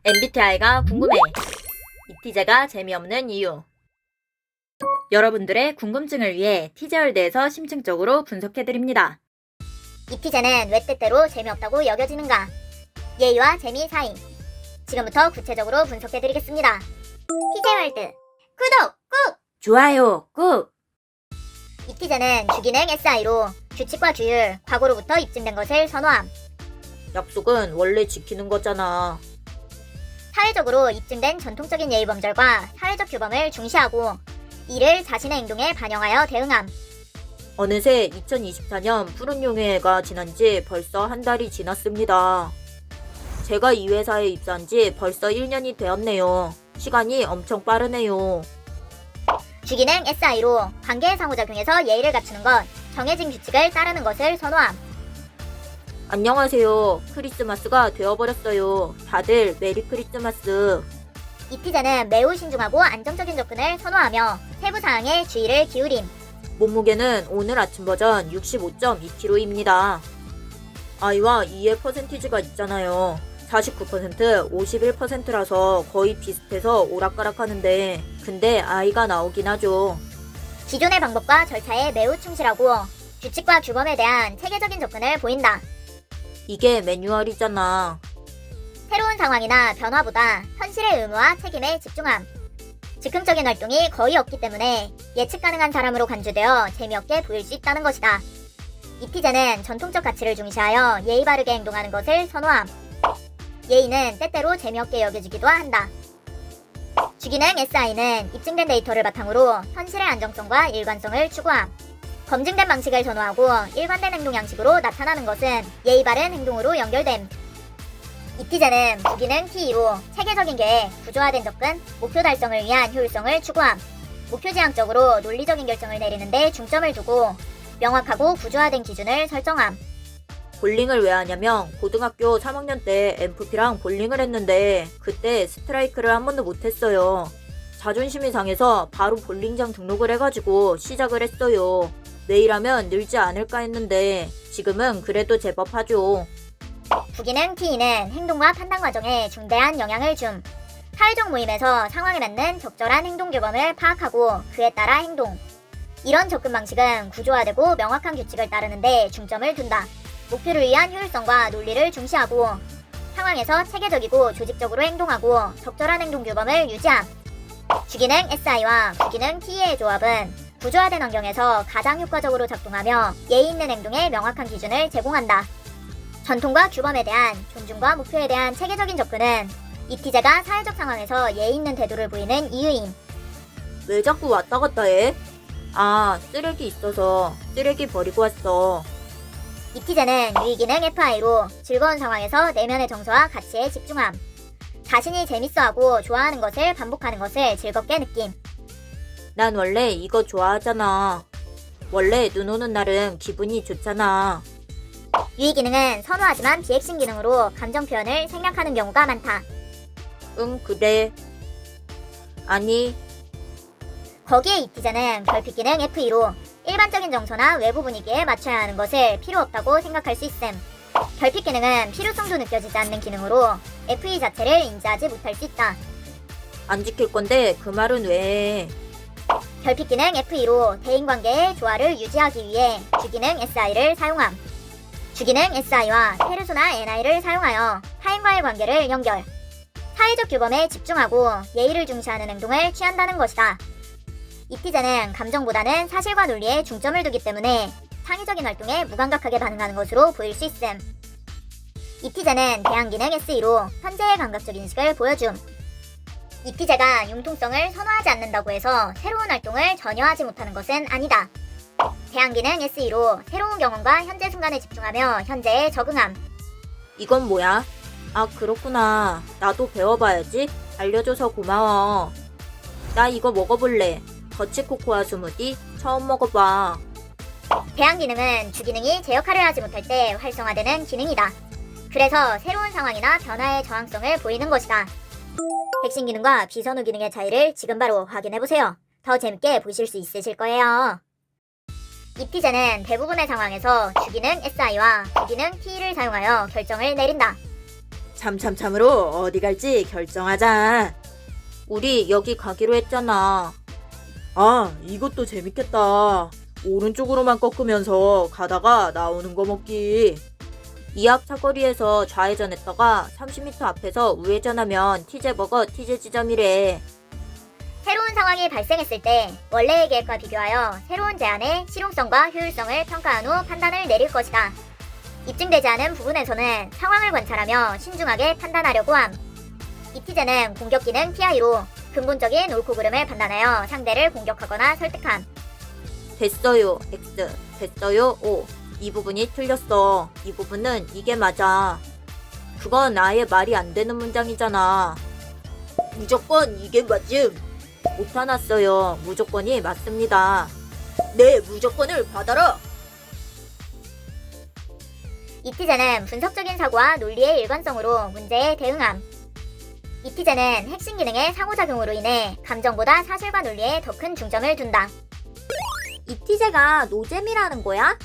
MBTI가 궁금해. 이티제가 재미없는 이유. 여러분들의 궁금증을 위해 티제월드에서 심층적으로 분석해드립니다. 이티제는 왜 때때로 재미없다고 여겨지는가? 예의와 재미 사이. 지금부터 구체적으로 분석해드리겠습니다. 티제월드 구독 꾹! 좋아요 꾹! 이티제는 주기능 SI로 규칙과 규율, 과거로부터 입증된 것을 선호함. 약속은 원래 지키는 거잖아. 사회적으로 입증된 전통적인 예의범절과 사회적 규범을 중시하고 이를 자신의 행동에 반영하여 대응함. 어느새 2024년 푸른 용해가 지난 지 벌써 한 달이 지났습니다. 제가 이 회사에 입사한 지 벌써 1년이 되었네요. 시간이 엄청 빠르네요. 주기능 SI로 관계의 상호작용에서 예의를 갖추는 것, 정해진 규칙을 따르는 것을 선호함. 안녕하세요. 크리스마스가 되어버렸어요. 다들 메리 크리스마스. 이티제는 매우 신중하고 안정적인 접근을 선호하며 세부 사항에 주의를 기울임. 몸무게는 오늘 아침 버전 65.2kg입니다. I와 E의 퍼센티지가 있잖아요. 49%, 51%라서 거의 비슷해서 오락가락하는데 근데 I가 나오긴 하죠. 기존의 방법과 절차에 매우 충실하고 규칙과 규범에 대한 체계적인 접근을 보인다. 이게 매뉴얼이잖아. 새로운 상황이나 변화보다 현실의 의무와 책임에 집중함. 즉흥적인 활동이 거의 없기 때문에 예측 가능한 사람으로 간주되어 재미없게 보일 수 있다는 것이다. 이티제는 전통적 가치를 중시하여 예의 바르게 행동하는 것을 선호함. 예의는 때때로 재미없게 여겨지기도 한다. 주기능 SI는 입증된 데이터를 바탕으로 현실의 안정성과 일관성을 추구함. 검증된 방식을 선호하고 일관된 행동 양식으로 나타나는 것은 예의 바른 행동으로 연결됨. 이티제는 부기능 T로 체계적인 계획, 구조화된 접근, 목표 달성을 위한 효율성을 추구함. 목표 지향적으로 논리적인 결정을 내리는 데 중점을 두고 명확하고 구조화된 기준을 설정함. 볼링을 왜 하냐면 고등학교 3학년 때 MFP랑 볼링을 했는데 그때 스트라이크를 한 번도 못했어요. 자존심이 상해서 바로 볼링장 등록을 해가지고 시작을 했어요. 매일 하면 늘지 않을까 했는데 지금은 그래도 제법 하죠. 부기능 T는 행동과 판단 과정에 중대한 영향을 줌. 사회적 모임에서 상황에 맞는 적절한 행동 규범을 파악하고 그에 따라 행동. 이런 접근 방식은 구조화되고 명확한 규칙을 따르는데 중점을 둔다. 목표를 위한 효율성과 논리를 중시하고 상황에서 체계적이고 조직적으로 행동하고 적절한 행동 규범을 유지함. 주기능 SI와 부기능 T의 조합은 구조화된 환경에서 가장 효과적으로 작동하며 예의 있는 행동에 명확한 기준을 제공한다. 전통과 규범에 대한 존중과 목표에 대한 체계적인 접근은 이티제가 사회적 상황에서 예의 있는 태도를 보이는 이유임. 왜 자꾸 왔다 갔다 해? 아, 쓰레기 있어서 쓰레기 버리고 왔어. 이티제는 유의기능 FI로 즐거운 상황에서 내면의 정서와 가치에 집중함. 자신이 재밌어하고 좋아하는 것을 반복하는 것을 즐겁게 느낌. 난 원래 이거 좋아하잖아. 원래 눈 오는 날은 기분이 좋잖아. 유의기능은 선호하지만 비핵심 기능으로 감정 표현을 생략하는 경우가 많다. 응, 그래. 아니, 거기에 이티제는 결핍 기능 F2로 일반적인 정서나 외부 분위기에 맞춰야 하는 것을 필요 없다고 생각할 수 있음. 결핍 기능은 필요성도 느껴지지 않는 기능으로 F2 자체를 인지하지 못할 수 있다. 안 지킬 건데 그 말은 왜 해? 결핍 기능 F2로 대인관계의 조화를 유지하기 위해 주기능 SI를 사용함. 주기능 SI와 페르소나 NI를 사용하여 타인과의 관계를 연결. 사회적 규범에 집중하고 예의를 중시하는 행동을 취한다는 것이다. 이티제는 감정보다는 사실과 논리에 중점을 두기 때문에 창의적인 활동에 무감각하게 반응하는 것으로 보일 수 있음. 이티제는 대항기능 SE로 현재의 감각적 인식을 보여줌. 이티제가 융통성을 선호하지 않는다고 해서 새로운 활동을 전혀 하지 못하는 것은 아니다. 대항기능 SE로 새로운 경험과 현재 순간에 집중하며 현재에 적응함. 이건 뭐야? 아, 그렇구나. 나도 배워봐야지. 알려줘서 고마워. 나 이거 먹어볼래. 더치코코아 스무디 처음 먹어봐. 대항기능은 주기능이 제 역할을 하지 못할 때 활성화되는 기능이다. 그래서 새로운 상황이나 변화의 저항성을 보이는 것이다. 핵심 기능과 비선호 기능의 차이를 지금 바로 확인해보세요. 더 재밌게 보실 수 있으실 거예요. 이티제는 대부분의 상황에서 주기능 SI와 부기능 T를 사용하여 결정을 내린다. 참참참으로 어디 갈지 결정하자. 우리 여기 가기로 했잖아. 아, 이것도 재밌겠다. 오른쪽으로만 꺾으면서 가다가 나오는 거 먹기. 이 앞 사거리에서 좌회전했다가 30m 앞에서 우회전하면 티제버거 티제 지점이래. 새로운 상황이 발생했을 때 원래의 계획과 비교하여 새로운 제안의 실용성과 효율성을 평가한 후 판단을 내릴 것이다. 입증되지 않은 부분에서는 상황을 관찰하며 신중하게 판단하려고 함. 이티제는 공격 기능 TI로 근본적인 옳고 그름을 판단하여 상대를 공격하거나 설득함. 됐어요 X, 됐어요 O. 이 부분이 틀렸어. 이 부분은 이게 맞아. 그건 아예 말이 안 되는 문장이잖아. 무조건 이게 맞음. 못하났어요. 무조건이 맞습니다. 네, 무조건을 받아라. 이티제는 분석적인 사고와 논리의 일관성으로 문제에 대응함. 이티제는 핵심 기능의 상호작용으로 인해 감정보다 사실과 논리에 더 큰 중점을 둔다. 이티제가 노잼이라는 거야?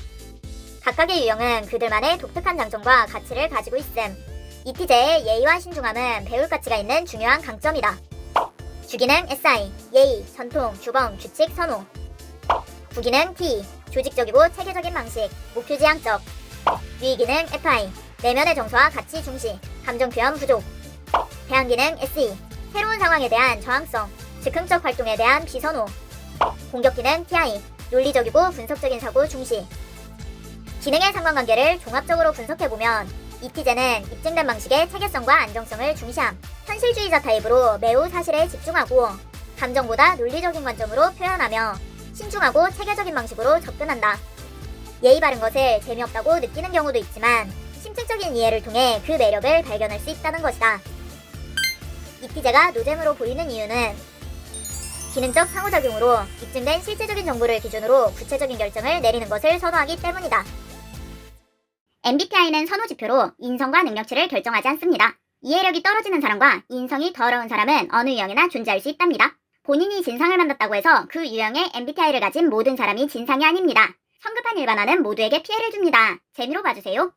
각각의 유형은 그들만의 독특한 장점과 가치를 가지고 있음. 이티제의 예의와 신중함은 배울 가치가 있는 중요한 강점이다. 주기능 SI, 예의, 전통, 주범, 규칙, 선호. 부기능 T, 조직적이고 체계적인 방식, 목표지향적. 위기능 FI, 내면의 정서와 가치 중시, 감정 표현 부족. 대항기능 SE, 새로운 상황에 대한 저항성, 즉흥적 활동에 대한 비선호. 공격기능 TI, 논리적이고 분석적인 사고 중시. 기능의 상관관계를 종합적으로 분석해보면 이티제는 입증된 방식의 체계성과 안정성을 중시함. 현실주의자 타입으로 매우 사실에 집중하고 감정보다 논리적인 관점으로 표현하며 신중하고 체계적인 방식으로 접근한다. 예의 바른 것을 재미없다고 느끼는 경우도 있지만 심층적인 이해를 통해 그 매력을 발견할 수 있다는 것이다. 이티제가 노잼으로 보이는 이유는 기능적 상호작용으로 입증된 실제적인 정보를 기준으로 구체적인 결정을 내리는 것을 선호하기 때문이다. MBTI는 선호지표로 인성과 능력치를 결정하지 않습니다. 이해력이 떨어지는 사람과 인성이 더러운 사람은 어느 유형이나 존재할 수 있답니다. 본인이 진상을 만났다고 해서 그 유형의 MBTI를 가진 모든 사람이 진상이 아닙니다. 성급한 일반화는 모두에게 피해를 줍니다. 재미로 봐주세요.